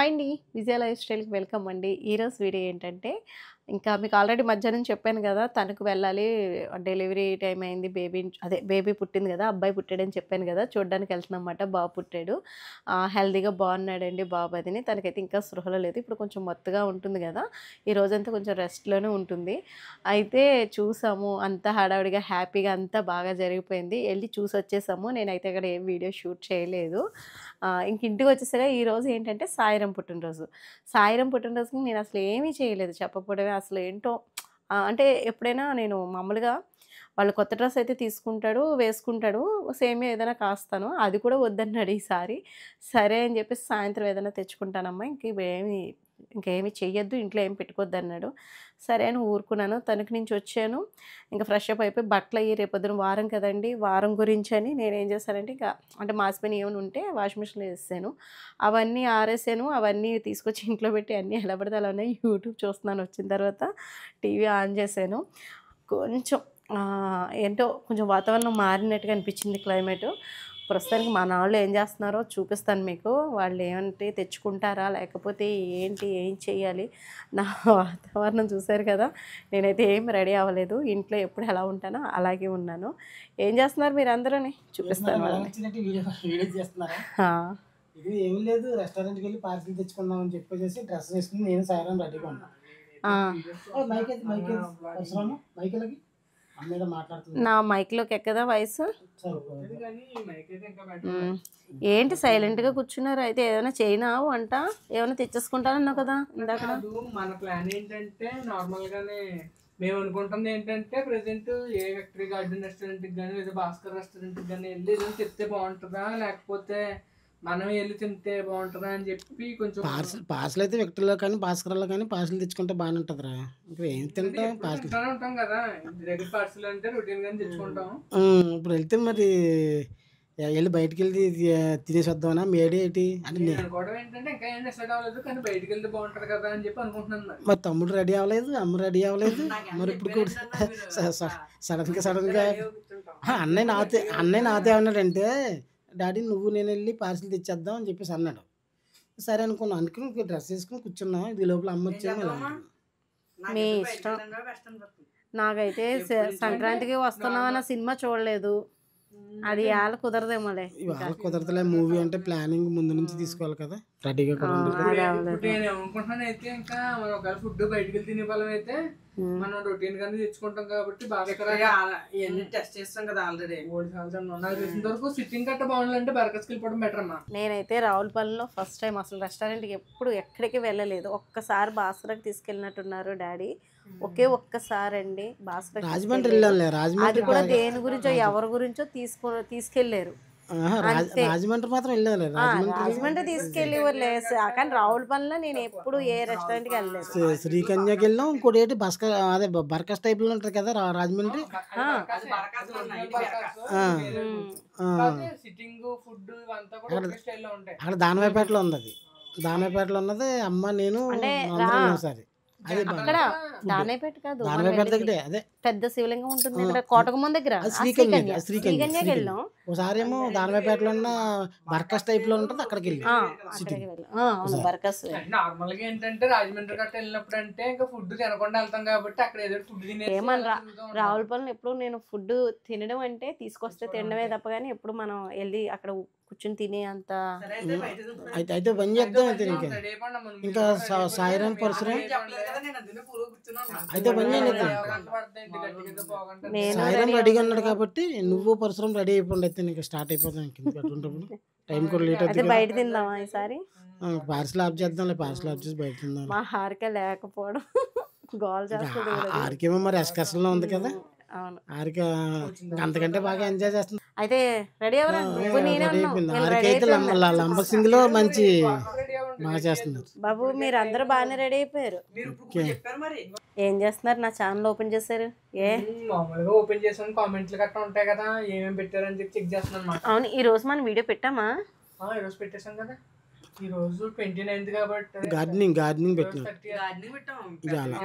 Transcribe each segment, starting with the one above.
Hi అండి. విజయ life స్టైల్‌కి welcome అండి. ఈరోజు వీడియో ఏంటంటే, ఇంకా మీకు ఆల్రెడీ మధ్యాహ్నం చెప్పాను గదా! తణుకు వెళ్ళాలి. డెలివరీ టైమ్ అయింది. బేబీ పుట్టింది గదా! అబ్బాయి పుట్టాడని చెప్పాను గదా! చూడ్డానికి వెళ్తున్నామన్నమాట. బాబు పుట్టాడు. హెల్తీగా బాగున్నాడండి బాబు అదిని. తనకైతే ఇంకా స్పృహలో లేదు. ఇప్పుడు కొంచెం మత్తుగా ఉంటుంది గదా! ఈ రోజంతా కొంచెం రెస్ట్‌లోనే ఉంటుంది. అయితే చూసాము. అంతా హడావిడిగా, హ్యాపీగా అంతా బాగా జరిగిపోయింది. ఎళ్లి చూసొచ్చేసాము. నేనైతే అక్కడ ఏం వీడియో షూట్ చేయలేదు. ఇంక ఇంటికొచ్చేసాక ఈరోజు ఏంటంటే సాయిరాం పుట్టినరోజు. సాయిరాం పుట్టినరోజుకి నేనసలు ఏమీ చేయలేదు. చెప్పకపోవడమే అసలేంటో అంటే ఎప్పుడైనా నేను మామూలుగా వాళ్ళు కొత్త డ్రెస్ అయితే తీసుకుంటాడు, వేసుకుంటాడు. సేమియా ఏదైనా కాస్తాను. అది కూడా వద్దన్నాడు ఈసారి. సరే అని చెప్పేసి సాయంత్రం ఏదైనా తెచ్చుకుంటానమ్మా. ఇంకేమి చెయ్యొద్దు. ఇంట్లో ఏమి పెట్టుకోవద్దన్నాడు. సరే అని ఊరుకున్నాను. తణుకు నుంచి వచ్చాను. ఇంక ఫ్రెష్ అప్ అయిపోయి బట్టలయ్యి రేపొద్దున వారం కదండీ! వారం గురించని నేనేం చేశానంటే అంటే మాసిపోయినయి ఏమైనా ఉంటే వాషింగ్ మిషన్‌లో ఏసేసాను. అవన్నీ ఆరేసాను. అవన్నీ తీసుకొచ్చి ఇంట్లో పెట్టి అన్నీ ఎలా పడితే అలా ఉన్నాయి. యూట్యూబ్ చూస్తున్నాను వచ్చిన తర్వాత. టీవీ ఆన్ చేశాను. కొంచెం ఏంటో కొంచెం వాతావరణం మారినట్టుగా అనిపించింది క్లైమేటు. ప్రస్తుతానికి మనోళ్ళు ఏం చేస్తున్నారో చూపిస్తాను మీకు. వాళ్ళు ఏమంటే తెచ్చుకుంటారా? లేకపోతే ఏంటి? ఏం చేయాలి? నా వాతావరణం చూసారు కదా! నేనైతే ఏం రెడీ అవ్వలేదు. ఇంట్లో ఎప్పుడు ఎలా ఉంటానో అలాగే ఉన్నాను. ఏం చేస్తున్నారు మీరందరూని? చూపిస్తాను వాళ్ళని. వచ్చినట్టు వీడియో వీడియో చేస్తున్నారా? ఆ! ఇది ఏమీ లేదు, రెస్టారెంట్‌కి వెళ్ళి పార్సిల్ తెచ్చుకుందాం అని చెప్పేసి డ్రెస్ వేసుకొని నేను సాయిరాం రెడీగా ఉన్నా. ఆ! అవసరమా మైకేలకి అమ్మ ఏదో మాట్లాడుతుంది. నా మైక్‌లోకి ఎక్కదా వాయిసు? సరిపోదు. హ్మ్. ఏంటి సైలెంట్‌గా కూర్చున్నారు? అయితే ఏదైనా చేయనా వంట? ఏమైనా తెచ్చేసుకుంటానన్నావు కదా! ఇందాకడ. కాదు, మన ప్లాన్ ఏంటంటే నార్మల్‌గానే మేము అనుకుంటుంది ఏంటంటే ప్రెజెంట్ ఏ విక్టరీ గార్డెన్ రెస్టారెంట్‌కి గాని లేదా భాస్కర్ రెస్టారెంట్‌కి గాని ఎళ్లి ఏదైనా చెప్తే బావుంటదా? లేకపోతే మనమే ఎళ్లి తింటే బావుంటదా అని చెప్పి కొంచెం పార్సిల్ అయితే విక్టరీలో కానీ భాస్కర్‌లో కానీ పార్సిల్ తెచ్చుకుంటే బాగానే ఉంటుందిరా. ఇంకా ఏం తింటాం ఎప్పుడు పార్సిల్. తింటానే ఉంటాం కదా! ఇంటి దగ్గర పార్సిల్ అంటే రొటీన్ గానే తెచ్చుకుంటాం. ఇప్పుడు వెళ్తే మరి వెళ్ళి బయటికి వెళ్ళి తినేసి వద్దామనా మీ ఐడియా ఏంటి అంటే నేను అనుకోవడం ఏంటంటే ఇంకా ఏం డిసైడ్ అవ్వలేదు, కానీ బయటికి వెళ్తే బావుంటది కదా అని చెప్పి అనుకుంటున్నాను మరి. మరి తమ్ముడు రెడీ అవ్వలేదు, అమ్మ రెడీ అవ్వలేదు. మరి ఇప్పుడు కూడా సడన్గా అన్నయ్య నాతో ఏమన్నాడంటే, డాడీ నువ్వు నేను వెళ్ళి పార్సిల్ తెచ్చేద్దాం అని చెప్పేసి అన్నాడు. సరే అనుకున్నాను. అందుకని డ్రెస్ వేసుకుని కూర్చున్నాం. ఇది లోపల అమ్మ వచ్చేమో ఇలా అంటుంది. మీ ఇష్టం. నాకైతే సంక్రాంతికి వస్తున్నామన్న సినిమా చూడలేదు. అది ఇయాల కుదరదేమోలే. ఇవాళ కుదరదులే, మూవీ అంటే ప్లానింగ్ ముందు నుంచి తీసుకోవాలి కదా, రెడీగా కూడా ఉండాలి. ఇప్పుడు నేను ఏమనుకుంటున్నాను అయితే, ఇంకా మనం ఒకవేళ ఫుడ్ బయటికి వెళ్ళి తినే వాళ్ళం అయితే మనం రొటీన్ గానే తెచ్చుకుంటాం కాబట్టి బాగా ఇవన్నీ టెస్ట్ చేస్తాం కదా ఆల్రెడీ. నాకు తెలిసిన వరకు సిట్టింగ్ కట్ట బాగుండాలంటే బరకస్కి వెళ్ళిపోవడం బెటర్ అమ్మా. నేనైతే రావులపల్లిలో ఫస్ట్ టైం అసలు రెస్టారెంట్‌కి ఎక్కడికి వెళ్ళలేదు. ఒక్కసారి బాసరకి తీసుకెళ్ళినట్టున్నారు డాడీ. ఒక్కసారండి బాసరకి రాజమండ్రి తీసుకెళ్ళారు. వెళ్ళాలి. అది రాజమండ్రి కూడా దేని గురించో ఎవరి గురించో తీసుకెళ్లారు. అంతే. రాజమండ్రి మాత్రం వెళ్ళాలి. రాజమండ్రి తీసుకెళ్ళేవారులే. కానీ రావులపల్లిలో నేను ఎప్పుడు ఏ రెస్టారెంట్‌కి వెళ్ళలేదు. శ్రీకన్యకి వెళ్ళాం. ఇంకోటి ఏంటి అదే బర్కస్ టైప్ లో ఉంటది కదా రాజమండ్రి. సిట్టింగ్ ఫుడ్ అంతా కూడా ఒకే స్టైల్లో ఉంటాయి. అక్కడ దానవాయిపేటలో ఉంది. అది దానవాయిపేటలో ఉన్నది. అమ్మ నేను అంటే ఒకసారి అదే అక్కడ దానేపేట కాదు. మనం దానవాయిపేట వెళ్ళింది దగ్గరే అదే పెద్ద శివలింగం ఉంటుంది ఇక్కడ కోటగుమ్మం దగ్గర. శ్రీకన్యకి వెళ్ళాం. ఒకసారి ఏమో దానవాయిపేటలో ఉన్న బర్కస్ టైప్ లో ఉంటుంది, అక్కడికి వెళ్ళి అక్కడికి వెళ్ళాం. అవును బర్కస్. నార్మల్ గా ఏంటంటే రాజమండ్రి గట్ట వెళ్ళినప్పుడు అంటే ఇంకా ఫుడ్ తినకుండా వెళ్తాం కాబట్టి అక్కడ ఏదో ఫుడ్ ఏమన్నా రావులపల్లి ఎప్పుడు నేను ఫుడ్ తినడం అంటే తీసుకొస్తే తినడమే తప్ప కానీ ఎప్పుడు మనం వెళ్ళి అక్కడ కూర్చుని తినే అంత. అయితే పని చేద్దాం. అయితే ఇంకా సాయిరాం పరశురాం అయితే పని చేయండి. సాయిరాం రెడీగా ఉన్నాడు కాబట్టి నువ్వు పరశురాం రెడీ అయిపోండి. అయితే నీకు స్టార్ట్ అయిపోతాం. టైం కూడా లేట్ అయితే బయట తిందామా ఈసారి? పార్సల్ ఆఫ్ చేద్దాంలే. పార్సల్ ఆఫ్ చేసి బయట తిందాం. మా హారిక లేకపోవడం గోల్ చేస్తుంది. ఆరికేమో మరి ఎస్కర్షన్ లో ఉంది కదా. అవును. ఆరిక అంతకంటే బాగా ఎంజాయ్ చేస్తుంది. అయితే రెడీ అవ్వరా? నేనే ఆరికైతే లంబసింగ్ లో మంచి బాగా చేస్తున్నారు. బాబు మీరు అందరూ బాగానే రెడీ అయిపోయారు. ఏం చేస్తున్నారు? నా ఛానల్ ఓపెన్ చేశారు. మామూలుగా ఓపెన్ చేసాను, కామెంట్లు గట్రా ఉంటాయి కదా, ఏమేమి పెట్టారని చెప్పి చెక్ చేస్తున్నాను అన్నమాట. అవును, ఈ రోజు మనం వీడియో పెట్టామా? ఈరోజు పెట్టేసాం కదా. ఈ రోజు 29th కాబట్టి గార్డెనింగ్ పెట్టినాడు. గార్డెనింగ్ పెట్టాం. ఇది అలా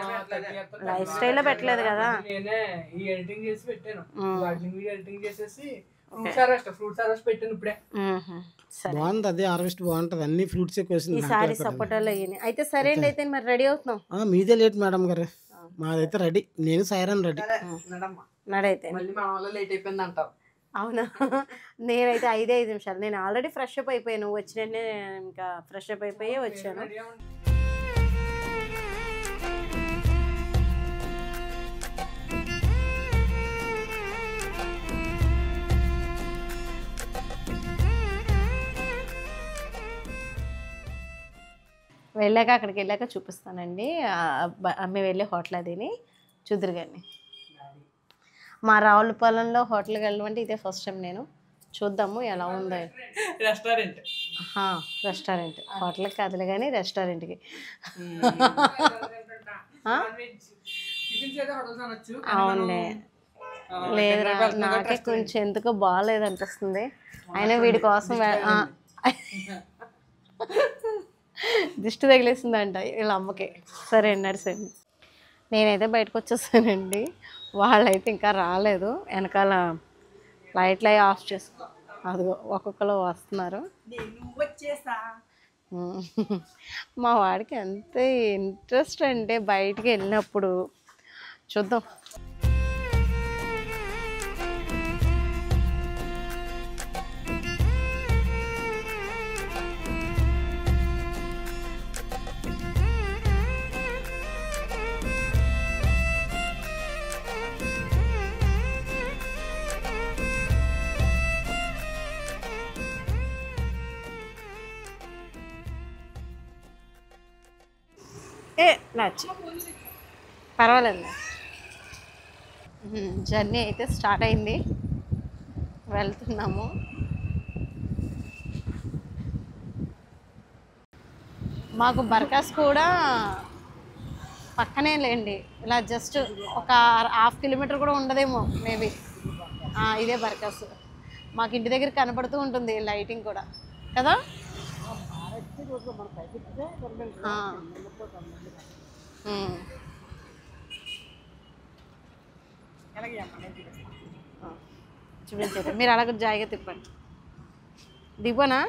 లైఫ్ స్టైల్లో పెట్టలేదు కదా. నేనే ఈ ఎడిటింగ్ చేసి పెట్టాను. మ్మ్. గార్డెనింగ్ వీడియో ఎడిటింగ్ చేసేసి ఫ్రూట్స్ హార్వెస్ట్ పెట్టాను ఇప్పుడే. మ్మ్హ. సరే బాగుంది, అదే హార్వెస్ట్ బాగుంటది, అన్ని ఫ్రూట్స్ కోసింది. ఈసారి సపోటాలు అయ్యి అయితే సరే అండి. అయితే మరి రెడీ అవుతున్నాం. మీదే లేట్ మేడం గారు, మాదైతే రెడీ. నేను సైరన్ రెడీ. నడమ్మా. నడైతే మళ్ళీ మన వల్ల లేట్ అయిపోయింది అంటావు. అవునా? నేనైతే 5 నిమిషాలు. నేను ఆల్రెడీ ఫ్రెష్ అప్ అయిపోయాను. వచ్చినట్టే ఇంకా ఫ్రెష్ అప్ అయిపోయి వచ్చాను. వెళ్ళాక అక్కడికి వెళ్ళాక చూపిస్తానండి. మేము వెళ్ళే హోటల్ అదిని చూద్దరు కానీ. మా రావులపాలెంలో హోటల్కి వెళ్ళడం అంటే ఇదే ఫస్ట్ టైం. నేను చూద్దాము ఎలా ఉందో. రెస్టారెంట్ రెస్టారెంట్, హోటల్కి కాదులే కానీ రెస్టారెంట్కి. అవునే లేదురా, నాకే కొంచెం ఎందుకో బాగాలేదు అనిపిస్తుంది. అయినా వీడి కోసం దిష్టి తగిలేసిందంట వీళ్ళ అమ్మకి. సరే అన్నాడు. సరే నేనైతే బయటకు వచ్చేసానండి. వాళ్ళైతే ఇంకా రాలేదు. వెనకాల లైట్లు అవి ఆఫ్ చేసుకో, అదిగో ఒక్కొక్కరు వస్తున్నారు. మా వాడికి ఎంత ఇంట్రెస్ట్ అంటే బయటికి వెళ్ళినప్పుడు. చూద్దాం. నచ్చి పర్వాలేదు. జర్నీ అయితే స్టార్ట్ అయింది. వెళ్తున్నాము. మాకు బర్కాస్ కూడా పక్కనే లేండి. ఇలా జస్ట్ ఒక 1/2 కిలోమీటర్ కూడా ఉండదేమో మేబీ. ఇదే బర్కాస్. మాకు ఇంటి దగ్గర కనపడుతూ ఉంటుంది లైటింగ్ కూడా కదా. చూపించండి మీరు. అలాగే జాయిగా తిప్పండి. దిగునా?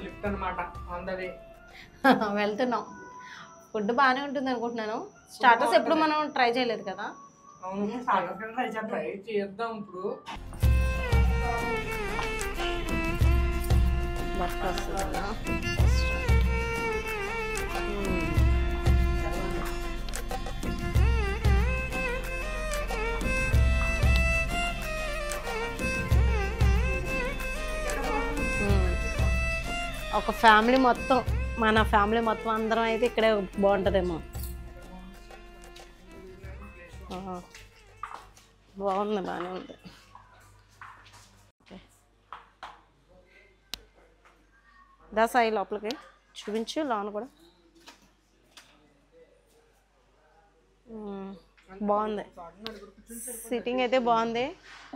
లిఫ్ట్ అన్నమాట. ఆన్ ద వే వెళ్తున్నాం. ఫుడ్ బాగానే ఉంటుంది అనుకుంటున్నాను. స్టార్టర్స్ ఎప్పుడు మనం ట్రై చేయలేదు కదా. అవును, ట్రై చేద్దాం ఇప్పుడు. ఒక ఫ్యామిలీ మొత్తం, మన ఫ్యామిలీ మొత్తం అందరం అయితే ఇక్కడే బాగుంటుందేమో. బాగుంది, బాగానే ఉంది. దాసాయి లోపలికి చూపించు. లోన్ కూడా బాగుంది. సిట్టింగ్ అయితే బాగుంది.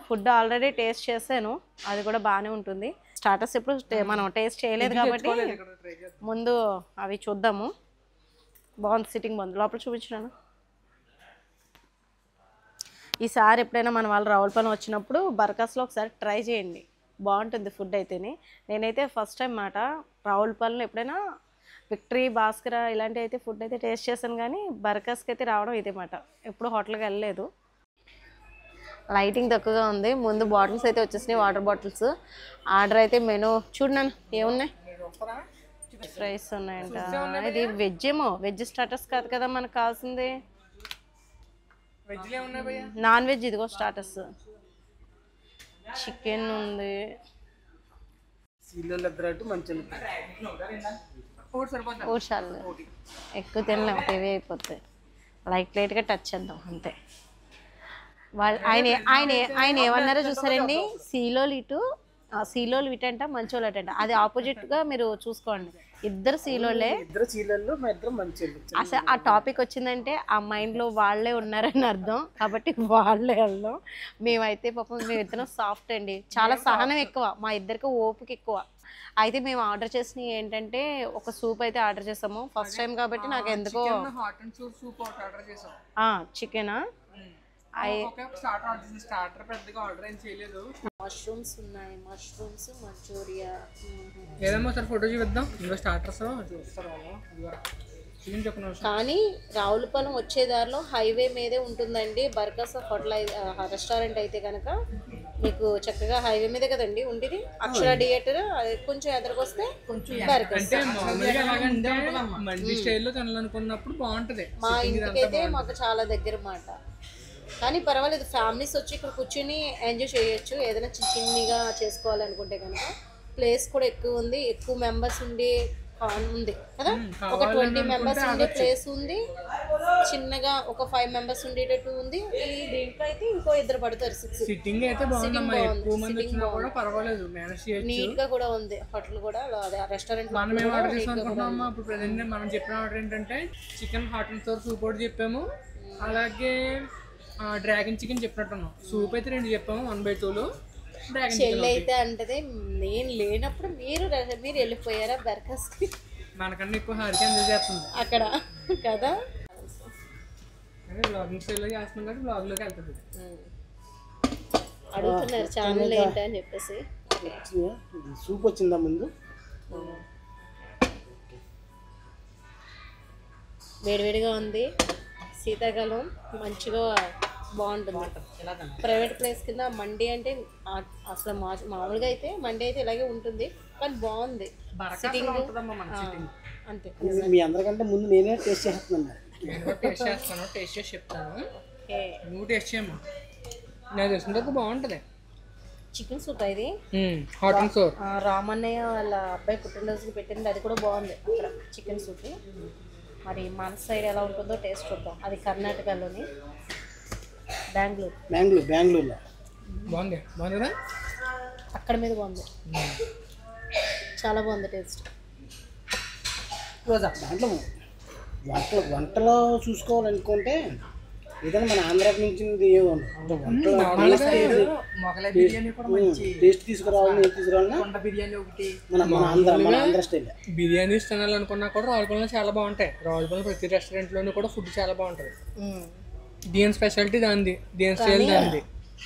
ఫుడ్ ఆల్రెడీ టేస్ట్ చేశాను, అది కూడా బాగానే ఉంటుంది. స్టార్టర్స్ ఎప్పుడు మనం టేస్ట్ చేయలేదు కాబట్టి ముందు అవి చూద్దాము. బాగుంది, సిట్టింగ్ బాగుంది. లోపల చూపించాను. ఈసారి ఎప్పుడైనా మన వాళ్ళు రావులపాలెం వచ్చినప్పుడు బర్కాస్లో ఒకసారి ట్రై చేయండి, బాగుంటుంది ఫుడ్ అయితేనే. నేనైతే ఫస్ట్ టైం మాట రావులపాలెంలో ఎప్పుడైనా విక్టరీ, భాస్కర ఇలాంటి అయితే ఫుడ్ అయితే టేస్ట్ చేశాను, కానీ బర్కాస్కి అయితే రావడం ఇదే మాట. ఎప్పుడు హోటల్కి వెళ్ళలేదు. లైటింగ్ తక్కువగా ఉంది. ముందు బాటిల్స్ అయితే వచ్చేసినాయి, వాటర్ బాటిల్స్. ఆర్డర్ అయితే మెనూ చూడన్నాను ఏమున్నాయి. ఫ్రైస్ ఉన్నాయంట. ఇది వెజ్ ఏమో, వెజ్ స్టార్టర్స్ కాదు కదా మనకు కావాల్సింది. నాన్ వెజ్ ఇదిగో స్టార్టర్స్. చికెన్ ఉంది. ఊర్షాలు ఎక్కువ తినలేము, హెవీ అయిపోతాయి. లైట్గా టచ్ చేద్దాం అంతే. వాళ్ళు ఆయన ఏమన్నారో చూసారండి, సీలోలు ఇటంట మంచోళ్ళు అటంట. అది ఆపోజిట్గా మీరు చూసుకోండి, ఇద్దరు సీలోలే. ఇద్దరు చీలళ్ళు మా ఇద్దరు మంచోళ్ళు. అసలు ఆ టాపిక్ వచ్చిందంటే ఆ మైండ్లో వాళ్ళే ఉన్నారని అర్థం, కాబట్టి వాళ్ళే వెళ్దాం. మేమైతే పాపం మేమిద్దరం సాఫ్ట్ అండి, చాలా సహనం ఎక్కువ, మా ఇద్దరికి ఓపిక ఎక్కువ. అయితే మేము ఆర్డర్ చేసినవి ఏంటంటే ఒక సూప్ అయితే ఆర్డర్ చేసాము, ఫస్ట్ టైం కాబట్టి నాకు ఎందుకో. హాట్ అండ్ సూప్ ఆర్డర్ చేసాం. చికెనా స్టార్టర్ పెద్దగా ఆర్డర్ ఏం చేయలేదు. మష్రూమ్స్ ఉన్నాయి, మష్రూమ్స్ మంచూరియా. ఏదమ్మా సార్ ఫోటో చూపిద్దాం, ఇంకా స్టార్టర్స్ చూస్తారు చికెన్ చెప్పిన. కానీ రావులపాలెం వచ్చే దారిలో హైవే మీదే ఉంటుందండి బర్కస్ హోటల్ రెస్టారెంట్. అయితే కనుక మీకు చక్కగా హైవే మీదే కదండి ఉండేది, అక్షర థియేటర్. కొంచెం ఎదురుకొస్తే బర్కస్. అంటే మామూలుగా ఎలాగంటే మంచి స్టైల్లో తినాలనుకున్నప్పుడు బాగుంటది. మా ఇంటికైతే మాకు చాలా దగ్గర మాట, కానీ పర్వాలేదు, ఫ్యామిలీస్ వచ్చి ఇక్కడ కూర్చొని ఎంజాయ్ చేయొచ్చు. ఏదైనా చిన్నగా చేసుకోవాలనుకుంటే కనుక ప్లేస్ కూడా ఎక్కువ ఉంది, ఎక్కువ మెంబర్స్ ఉంది కదా, ఒక 20 మెంబర్స్ ఉండే ప్లేస్ ఉంది. చిన్నగా ఒక 5 మెంబర్స్ ఉండేటట్టు ఉంది. దీంట్లో అయితే ఇంకో ఇద్దరు పడతారు. సిట్టింగ్ అయితే బాగుందమ్మా, ఎక్కువ మంది వచ్చినా కూడా పర్వాలేదు, మేనేజ్ చేయొచ్చు. నీట్ గా కూడా ఉంది హోటల్ కూడా, అదే రెస్టారెంట్. మనం ఏం ఆర్డర్ చేసాం అనుకుంటున్నామా ఇప్పుడు ప్రెసెంట్ మనం చెప్పిన ఆర్డర్ ఏంటంటే chicken hot and sour soup ఒకటి చెప్పాము, అలాగే డ్రాగన్ చికెన్ చెప్పినట్టున్నాం. సూప్ అయితే 2 చెప్పాము, 1/2. చెల్లి అయితే అంటే నేను లేనప్పుడు మీరు వెళ్ళిపోయారా బర్కస్ కి, మనకన్నా ఎక్కువ హారిక ఎంజాయ్ చేస్తుంది అక్కడ కదా. బ్లాగింగ్ స్టైల్లో చేస్తున్నాం కాబట్టి బ్లాగ్లోకి వెళ్తుంది. అడుగుతున్నారు ఛానల్ ఏంటి అని చెప్పేసి. సూప్ వచ్చిందా ముందు, వేడివేడిగా ఉంది, శీతాకాలం మంచిగా బాగుంటుంది. ప్రైవేట్ ప్లేస్ కింద మండి అంటే అసలు మామూలుగా అయితే మండి అయితే ఇలాగే ఉంటుంది, కానీ బాగుంది సిట్టింగ్ అంతే. మీ అందరికంటే ముందు నేనే టేస్ట్ చేస్తున్నాను. టేస్ట్ చేస్తాను, టేస్ట్ చేసి చెప్తాను, నువ్వు టేస్ట్ చేయమ్మా. నాకు తెలిసినందుకు బాగుంటుంది చికెన్ సూప్. ఇది హాట్ అండ్ సోర్ రామన్నయ్య వాళ్ళ అబ్బాయి పుట్టినరోజుకి పెట్టింది, అది కూడా బాగుంది అక్కడ చికెన్ సూప్. మరి మన సైడ్ ఎలా ఉంటుందో టేస్ట్ చూద్దాం. అది కర్ణాటకలోని బెంగళూరులో బాగుంది కదా, అక్కడ మీద బాగుంది, చాలా బాగుంది టేస్ట్. దాంట్లో వంటలో చూసుకోవాలనుకుంటే ఏదైనా మన ఆంధ్ర నుంచి టేస్ట్ తీసుకురావాలన్నా మన ఆంధ్ర స్టైల్ బిర్యానీస్ తినాలనుకున్నా కూడా రావులపాలెంలో చాలా బాగుంటాయి. రావులపాలెం ప్రతి రెస్టారెంట్లోనూ కూడా ఫుడ్ చాలా బాగుంటుంది. దీని స్పెషాలిటీ దానిది, దీని స్టైల్ దానిది.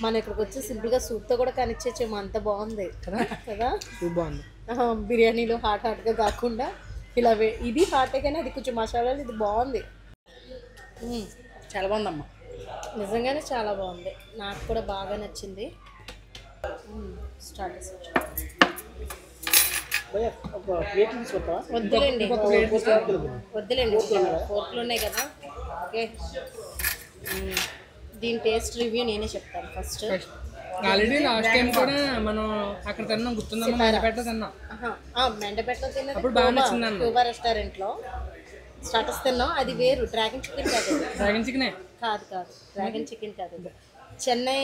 మనం ఇక్కడికి వచ్చి సింపుల్ గా సూప్ తో కూడా కనిపించేమో, అంత బాగుంది కదా. సూప్ బాగుంది, బిర్యానీలో హాట్ గా కాకుండా ఇలా ఇది హాట్ కానీ అది కొంచెం మసాలాలు, ఇది బాగుంది, చాలా బాగుందమ్మా, నిజంగానే చాలా బాగుంది. నాకు కూడా బాగా నచ్చింది. స్టార్టర్స్ వద్దులేండి, ఫోర్క్లు ఉన్నాయి కదా. ఓకే, దీని టేస్ట్ రివ్యూ నేనే చెప్తాను ఫస్ట్. ఆల్రెడీ లాస్ట్ టైం కూడా మనం అక్కడ తిన్నాం, గుర్తుందమ్మా, మెండపేట తిన్నాం. మెండపేటలో తిన్నది క్యూబా రెస్టారెంట్లో స్టార్టర్స్ తిన్నాం. అది వేరు, డ్రాగన్ చికెన్ కాదు. డ్రాగన్ చికెనే కాదు, డ్రాగన్ చికెన్ కాదు, చెన్నై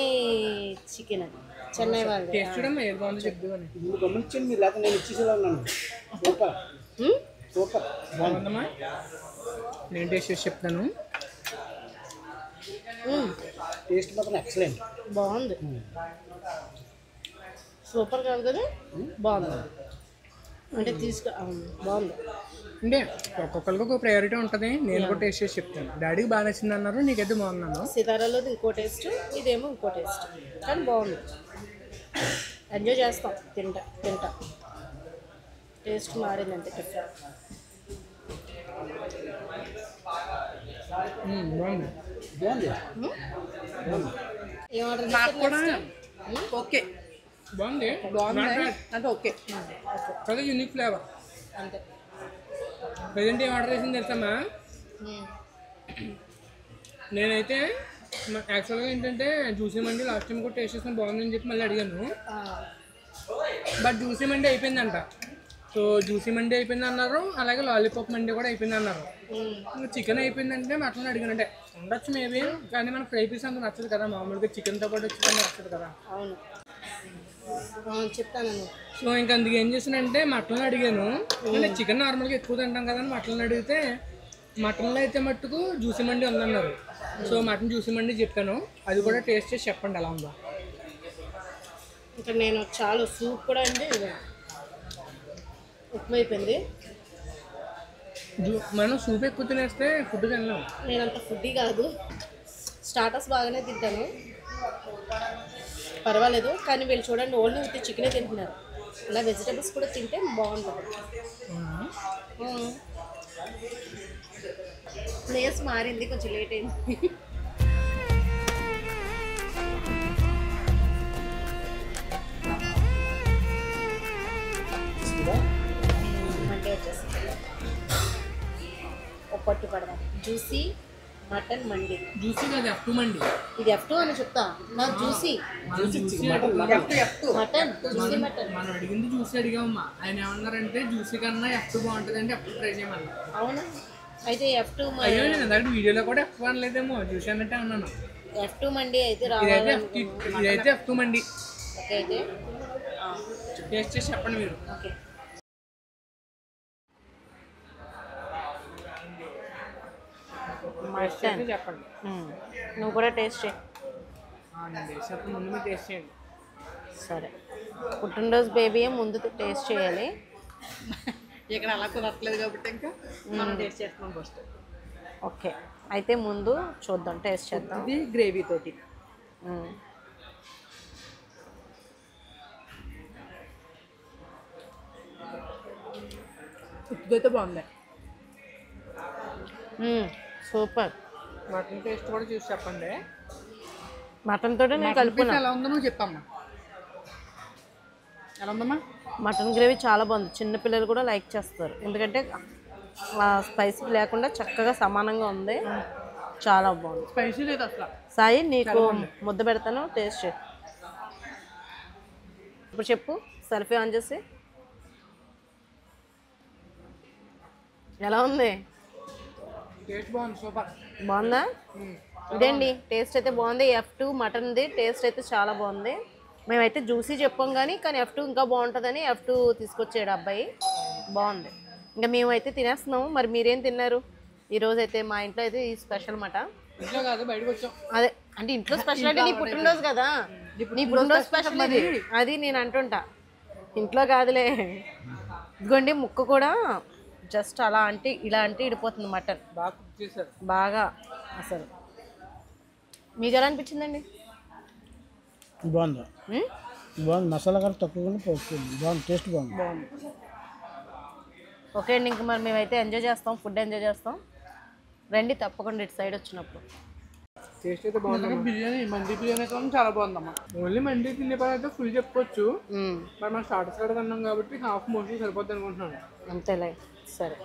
చికెన్. అది చెన్నై వాళ్ళు. టేస్ట్ చూడమ్మా ఏది బాగుందో చెప్తాను. గమనించండి మీరు, లేకపోతే నేను ఇచ్చేసేలా ఉన్నాను. సూపర్ సూపర్ బాగుందమ్మా, నేను టేస్ట్ చేసి చెప్తాను. టేస్ట్ మాత్రం ఎక్సలెంట్, బాగుంది, సూపర్ కాదు కదా, బాగుంది. అంటే బాగుంది అంటే ఒక్కొక్కరికి ఒక ప్రయారిటీ ఉంటుంది. నేను కూడా టేస్ట్ చేసి చెప్తాను. డాడీకి బాగా నచ్చింది అన్నారు, నీకైతే బాగున్నాను. సితారాలోది ఇంకో టేస్ట్, ఇదేమో ఇంకో టేస్ట్, కానీ బాగుంది. ఎంజాయ్ చేస్తాం తింటా. టేస్ట్ మారిందంటే డిఫరెంట్. బాగుంది ఏం ఆర్డర్ నాకు కూడా ఓకే, బాగుంది అంటే ఓకే, చాలా యూనిక్ ఫ్లేవర్. అంతే. ప్రజెంట్ ఏం ఆర్డర్ చేసింది తెలుసమ్మా, నేనైతే యాక్చువల్గా ఏంటంటే జ్యూసీ మండి లాస్ట్ టైం కూడా టేస్ట్ చేసిన బాగుందని చెప్పి మళ్ళీ అడిగాను. బట్ జ్యూసీ మండి అయిపోయిందంట. సో జ్యూసీ మండి అయిపోయింది అన్నారు, అలాగే లాలీపాప్ మండి కూడా అయిపోయింది అన్నారు. ఇంకా చికెన్ అయిపోయిందంటే మటన్ అడిగానంటే ఉండొచ్చు మేబీ, కానీ మన ఫ్రై పీస్ అంత నచ్చదు కదా, మామూలుగా చికెన్తో పాటు చికెన్ నచ్చదు కదా. అవును చెప్తాను. సో ఇంకా అందుకు ఏం చేశానంటే మటన్ అడిగాను. అంటే చికెన్ నార్మల్గా ఎక్కువ తింటాం కదా అని మటన్ అడిగితే, మటన్లో అయితే మట్టుకు జ్యూసీ మండి ఉందన్నారు. సో మటన్ జ్యూసీ మండి చెప్పాను, అది కూడా టేస్ట్ చేసి చెప్పండి ఎలా ఉందో. ఇంకా నేను చాలా సూప్ కూడా అండి ఎక్కువైపోయింది. మనం సూప్ ఎక్కువ తినేస్తే ఫుడ్ తినలేము. నేనంత ఫుడ్డీ కాదు, స్టార్టర్స్ బాగానే తింటాను, పర్వాలేదు. కానీ వీళ్ళు చూడండి ఓన్లీ ఉత్తి చికెనే తింటున్నారు. ఇలా వెజిటేబుల్స్ కూడా తింటే బాగుంటుంది. ప్లేస్ మారింది, కొంచెం లేట్ అయింది. మండే వచ్చేసి ఒప్పట్టు పడదాం. జ్యూసీ మటన్ మండి. జ్యూసీ కాదు, F2 మండి. ఇది F2 అని చెప్తా, నాకు జ్యూసీ మనం జ్యూసీ మటన్, జ్యూసీ మటన్. మనం అడిగింది జ్యూసీ అడిగామమ్మా. ఆయన ఏమన్నారంటే జ్యూసీ కన్నా F2 బాగుంటుంది అంటే F2 ట్రై చేయమన్నా. అవునా? అయితే F2 అయ్యో నేను ఇందాక వీడియోలో కూడా F2 అనలేదేమో, జ్యూసీ అన్నట్టే అన్నాను. F2 మండి అయితే ఇదైతే రావాలి. F2 మండి. ఓకే అయితే టేస్ట్ చేసి చెప్పండి మీరు. ఓకే. టేస్ట్ చేసి చెప్పండి. నువ్వు కూడా టేస్ట్ చేయి. నేను టేస్ట్ చెప్పండి, ముందు మీరు టేస్ట్ చేయండి. సరే, పుట్టినరోజు బేబీ ముందు టేస్ట్ చేయాలి. ఇక్కడ అలా కుదరట్లేదు కాబట్టి ఇంకా మనం టేస్ట్ చేస్తున్నాం ఫస్ట్. ఓకే, అయితే ముందు చూద్దాం, టేస్ట్ చేద్దాం. ఇది గ్రేవీ తోటి. ఉప్పుదైతే బాగుంది. సూపర్. మటన్ టేస్ట్ కూడా చూసి చెప్పండి. మటన్ తోటి నేను కలుపుకున్నా. ఎలా ఉందో నువ్వు చెప్పమ్మా, ఎలా ఉందమ్మా? మటన్ గ్రేవీ చాలా బాగుంది, చిన్నపిల్లలు కూడా లైక్ చేస్తారు, ఎందుకంటే స్పైసీ లేకుండా చక్కగా సమానంగా ఉంది, చాలా బాగుంది. స్పైసీ లేదు అసలు. సాయి నీకు ముద్ద పెడతాను, టేస్ట్ చేయి. ఇప్పుడు చెప్పు, సెల్ఫీ ఆన్ చేసి. ఎలా ఉంది? టేస్ట్ బాగుంది, సూపర్. బాగుందా? ఇదేండి టేస్ట్ అయితే బాగుంది. F2 మటన్ది టేస్ట్ అయితే చాలా బాగుంది. మేమైతే జ్యూసీ చెప్పాం కానీ F2 ఇంకా బాగుంటుందని F2 తీసుకొచ్చాడు అబ్బాయి. బాగుంది. ఇంకా మేమైతే తినేస్తున్నాము. మరి మీరేం తిన్నారు ఈరోజు? అయితే మా ఇంట్లో అయితే ఈ స్పెషల్ మాట. ఇంట్లో కాదు, బయటకు వచ్చాం. అదే అంటే ఇంట్లో స్పెషల్ అంటే నీ పుట్టినరోజు కదా, నీ పుట్టినరోజు స్పెషల్ అది. అది నేను అంటుంటా, ఇంట్లో కాదులే. ఇదిగోండి ముక్క కూడా జస్ట్ అలా అంటే ఇలా అంటే ఇడిపోతుంది మటన్. బాగా కుక్ చేశారు. బాగా అసలు. మీకు ఎలా అనిపించిందండి? బాగుంది, బాగుంది. మసాలా కూడా తక్కువగానే పోస్తుంది, బాగుంది, టేస్ట్ బాగుంది. ఓకే అండి, ఇంక మరి మేమైతే ఎంజాయ్ చేస్తాం, ఫుడ్ ఎంజాయ్ చేస్తాం. రండి తప్పకుండా ఇటు సైడ్ వచ్చినప్పుడు. టేస్ట్ అయితే బాగుంది. బిర్యానీ, మండి బిర్యానీ అయితే చాలా బాగుందమ్మా. ఓన్లీ మండి తినే పని అయితే ఫుల్ చెప్పుకోవచ్చు. మరి మనం స్టార్టర్స్ కూడా తిన్నాం కాబట్టి హాఫ్ మోస్ట్లీ సరిపోద్ది అనుకుంటున్నాను. అంతేలే. సరే,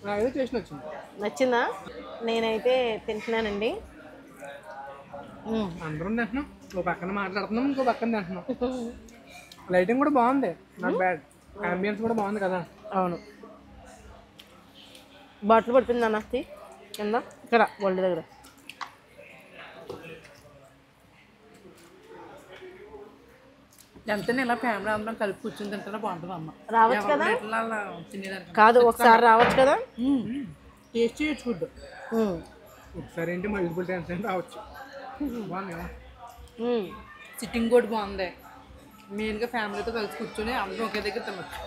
నాకైతే టేస్ట్ నచ్చింది. నచ్చిందా? నేనైతే తింటున్నానండి. అందరం తింటున్నాం, ఓ పక్కన మాట్లాడుతున్నాం, ఇంకో పక్కన తింటున్నాం. లైటింగ్ కూడా బాగుంది, నాట్ బ్యాడ్. అంబియన్స్ కూడా బాగుంది కదా. అవును. బాటిల్ పడుతుంది అన్నది కింద, ఇక్కడ ఒళ్ళు దగ్గర. ఎంతనే ఇలా ఫ్యామిలీ అందరం కలిపి కూర్చొని తింటే బాగుంటుంది అమ్మ. రావచ్చు కదా? తినేదానికి కాదు, ఒకసారి రావచ్చు కదా. టేస్ట్ చేయొచ్చు ఫుడ్. ఒకసారి ఏంటి మల్టిపుల్ టైమ్స్ అని రావచ్చు. బాగుంది కదా. సిట్టింగ్ కూడా బాగుంది. మెయిన్గా ఫ్యామిలీతో కలిసి కూర్చొని అందరం ఒకే దగ్గర తినచ్చు.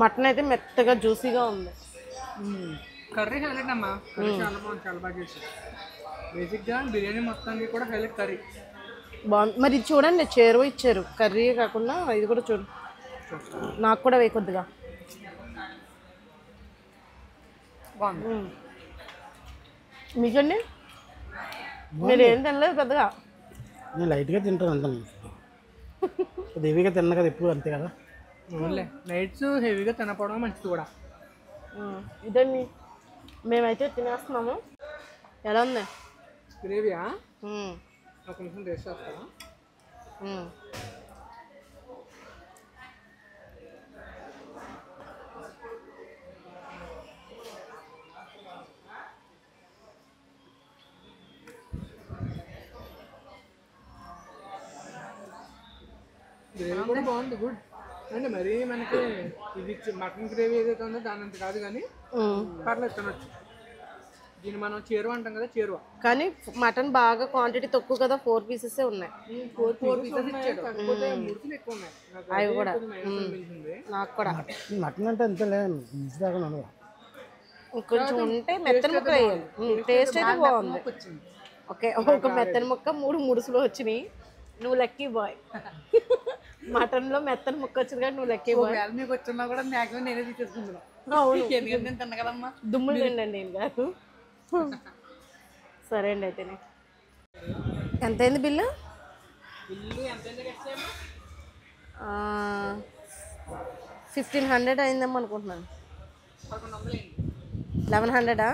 మటన్ అయితే మెత్తగా జ్యూసీగా ఉంది. కర్రీ హైలైట్ అమ్మా, కర్రీ చాలా బాగుంది, చాలా బాగా చేశారు. బేసిక్గా బిర్యానీ మొత్తానికి కూడా హైలైట్ కర్రీ బాగుంది. మరి ఇది చూడండి, చేరువ ఇచ్చారు, కర్రీ కాకుండా ఇది కూడా చూడు. నాకు కూడా వేయి కొద్దిగా. బాగుంది. మీకండి? మీరు ఏం తినలేదు పెద్దగా? నేను లైట్గా తింటాను అంత, హెవీగా తిన్నా కదా ఎప్పుడు, అంతే కదా. ఓన్లే నైట్స్ హెవీగా తినకపోవడం మంచిది కూడా. ఇదండి, మేమైతే తినేస్తున్నాము. ఎలా ఉంది గ్రేవీయా? ఒక నిమిషం టేస్ట్ చేస్తారా? గ్రేవీ కూడా బాగుంది, గుడ్. అంటే మరీ మనకి ఇది మటన్ గ్రేవీ ఏదైతే ఉందో దాని అంత కాదు కానీ పర్లేదు తినొచ్చు. దీన్ని మనం చేరువ అంటాం కదా, చేరువ. కానీ మటన్ బాగా క్వాంటిటీ తక్కువ కదా, 4 పీసెస్ ఉన్నాయి. 4 పీసెస్ ఇచ్చాడు, కాకపోతే ముడుచులు ఎక్కువ ఉన్నాయి. నాకు అవి అదే కూడా కొంచెం మైనస్ అనిపించింది. నాకు కూడా మటన్ అంటే అంతేలే, మిస్ దాకా ఉండదు. కొంచెం ఉంటే మెత్తని ముక్క వేయాలి. టేస్ట్ అయితే బాగుంది. వచ్చింది. ఓకే, ఒక మెత్తని ముక్క 3 ముడుసులు వచ్చినాయి. నువ్వు లక్కీ బాయ్. మటన్లో మెత్తని ముక్క వచ్చింది కానీ నువ్వు లక్కీ బాయ్. ఒకవేళ మీకు వచ్చినా కూడా మ్యాక్సిమం నేనే తీసేసుకుంటున్నాను. అవును, ఎందుకంటే నేను తినగలమ్మా. దుమ్ములు తినండి నేను కాదు. సరే అండి అయితేనే. ఎంతైంది బిల్లు? ఇల్లు ఎంత 1500 అయిందేమో అనుకుంటున్నాను. 1100 1100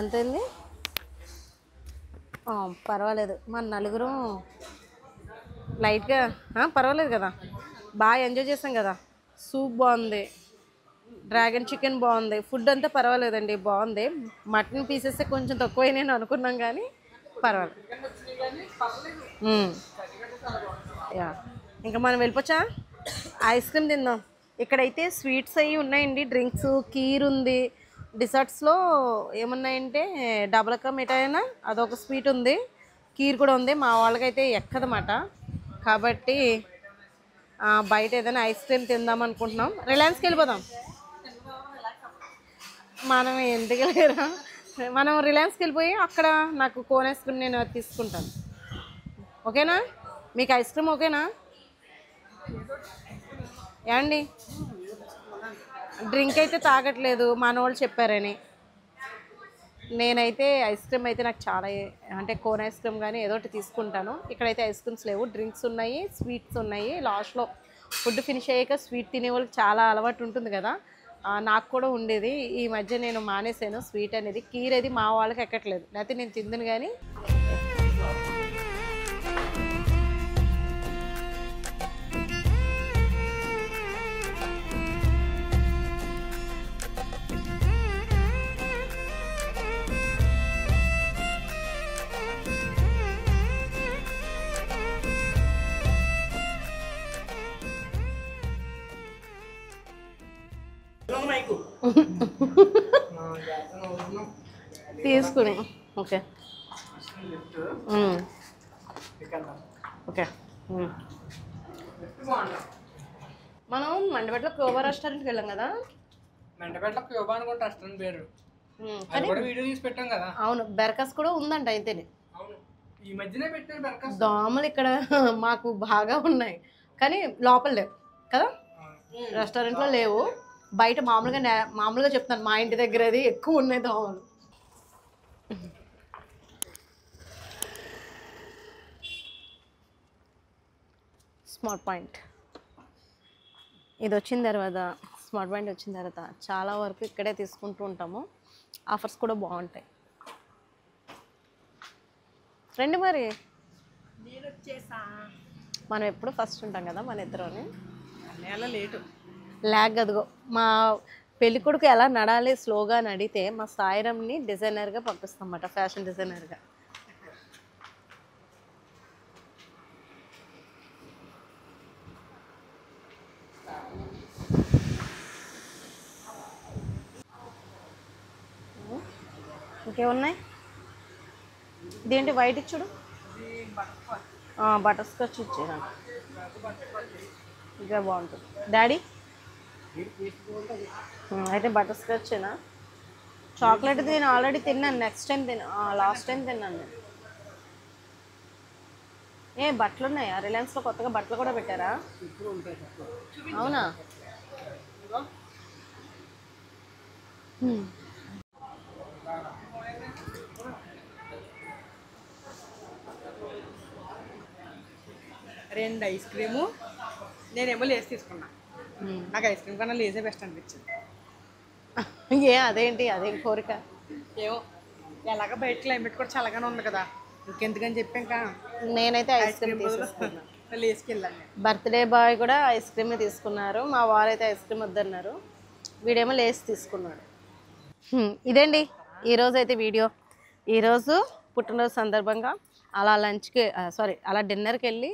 ఎంతైంది? పర్వాలేదు, మన నలుగురు లైట్గా పర్వాలేదు కదా, బాగా ఎంజాయ్ చేసాం కదా. సూప్ బాగుంది, డ్రాగన్ చికెన్ బాగుంది, ఫుడ్ అంతా పర్వాలేదండి, బాగుంది. మటన్ పీసెస్ కొంచెం తక్కువ నేను అనుకున్నాం కానీ పర్వాలేదు. యా, ఇంకా మనం వెళ్ళిపోవచ్చా? ఐస్ క్రీమ్ తిందాం. ఇక్కడైతే స్వీట్స్ అవి ఉన్నాయండి, డ్రింక్స్, కీర్ ఉంది. డిజర్ట్స్లో ఏమున్నాయంటే డబుల్ కా మిఠాయి అయినా అదొక స్వీట్ ఉంది, కీర్ కూడా ఉంది. మా వాళ్ళకైతే ఎక్కదన్నమాట, కాబట్టి బయట ఏదైనా ఐస్ క్రీమ్ తిందాం అనుకుంటున్నాం. రిలయన్స్కి వెళ్ళిపోదాం. మనం ఎందుకు లేరా, మనం రిలయన్స్కి వెళ్ళిపోయి అక్కడ నాకు కోన్ ఐస్ క్రీమ్ నేను తీసుకుంటాను. ఓకేనా? మీకు ఐస్ క్రీమ్ ఓకేనా? ఏమండి, డ్రింక్ అయితే తాగట్లేదు మన వాళ్ళు చెప్పారని. నేనైతే ఐస్ క్రీమ్ అయితే నాకు చాలా, అంటే కోన్ ఐస్ క్రీమ్ కానీ ఏదో ఒకటి తీసుకుంటాను. ఇక్కడైతే ఐస్ క్రీమ్స్ లేవు, డ్రింక్స్ ఉన్నాయి, స్వీట్స్ ఉన్నాయి. లాస్ట్లో ఫుడ్ ఫినిష్ అయ్యాక స్వీట్ తినే వాళ్ళకి చాలా అలవాటు ఉంటుంది కదా, నాకు కూడా ఉండేది. ఈ మధ్య నేను మానేసాను స్వీట్ అనేది. కీర్ అది మా వాళ్ళకి ఎక్కట్లేదు, లేకపోతే నేను తిందును కానీ. తీసుకుని ఓకే ఓకే. మనం మండపేటలో కోవా రెస్టారెంట్కి వెళ్ళాం కదా. మండపేటలో క్యూబా అనుకుంటా రెస్టారెంట్ పేరు. అది కూడా వీడియో తీసి పెట్టాం కదా. అవును, బెరకస్ కూడా ఉందంట అయితేనే. అవును, ఈ మధ్యనే పెట్టారు బెరకస్. దోమలు ఇక్కడ మాకు బాగా ఉన్నాయి కానీ లోపల లేవు కదా, రెస్టారెంట్లో లేవు. బయట మామూలుగా చెప్తాను, మా ఇంటి దగ్గర అది ఎక్కువ ఉన్నాయి దోమలు. స్మార్ట్ పాయింట్ ఇది వచ్చిన తర్వాత, స్మార్ట్ పాయింట్ వచ్చిన తర్వాత చాలా వరకు ఇక్కడే తీసుకుంటూ ఉంటాము. ఆఫర్స్ కూడా బాగుంటాయి. రండి మరి, మనం ఎప్పుడు ఫస్ట్ ఉంటాం కదా మన ఇద్దరుని. నెల లేటు లాగ్ అదిగో మా పెళ్లి కొడుకు ఎలా నడాలి స్లోగా నడితే మా సాయిరంని డిజైనర్గా పంపిస్తాం అన్నమాట, ఫ్యాషన్ డిజైనర్గా. ఇంకేమున్నాయి? ఇదేంటి వైట్ ఇచ్చుడు? బటర్ స్కాచ్ ఇచ్చేదా, ఇంకా బాగుంటుంది డాడీ. అయితే బటర్ స్కాచేనా? చాక్లెట్ నేను ఆల్రెడీ తిన్నాను, నెక్స్ట్ టైం లాస్ట్ టైం తిన్నాను నేను. బట్టలు ఉన్నాయా రిలయన్స్లో? కొత్తగా బట్టలు కూడా పెట్టారా? అవునా? రెండు ఐస్ క్రీము, నేనేమో లేస్ తీసుకున్నా. నాకు ఐస్ క్రీమ్ కన్నా లేసే బెస్ట్ అనిపించింది. అదేంటి, అదేం కోరిక? ఏమో ఎలాగ బయట క్లైమేట్ కూడా చల్లగానే ఉంది కదా, ఇంకెందుకని చెప్పి ఇంకా నేనైతే ఐస్ క్రీమ్ తీసుకున్నాను. లేస్కి వెళ్ళాను. బర్త్డే బాయ్ కూడా ఐస్ క్రీమ్ తీసుకున్నారు, మా వారైతే ఐస్ క్రీమ్ వద్దన్నారు, వీడేమో లేస్ తీసుకున్నాడు. ఇదండి ఈరోజు అయితే వీడియో. ఈరోజు పుట్టినరోజు సందర్భంగా అలా లంచ్కి అలా డిన్నర్కి వెళ్ళి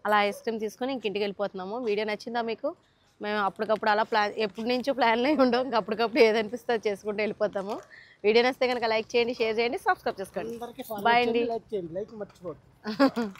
అలా ఐస్ క్రీమ్ తీసుకొని ఇంక ఇంటికి వెళ్ళిపోతున్నాము. వీడియో నచ్చిందా మీకు? మేము అప్పటికప్పుడు అలా ఎప్పటి నుంచో ప్లాన్లే ఉండవు, ఇంక అప్పటికప్పుడు ఏదనిపిస్తే అది చేసుకుంటూ వెళ్ళిపోతాము. వీడియో నచ్చితే కనుక లైక్ చేయండి, షేర్ చేయండి, సబ్స్క్రైబ్ చేసుకోండి. అందరికీ బాయ్ అండి. లైక్ చేయండి, లైక్ మర్చిపోవద్దు.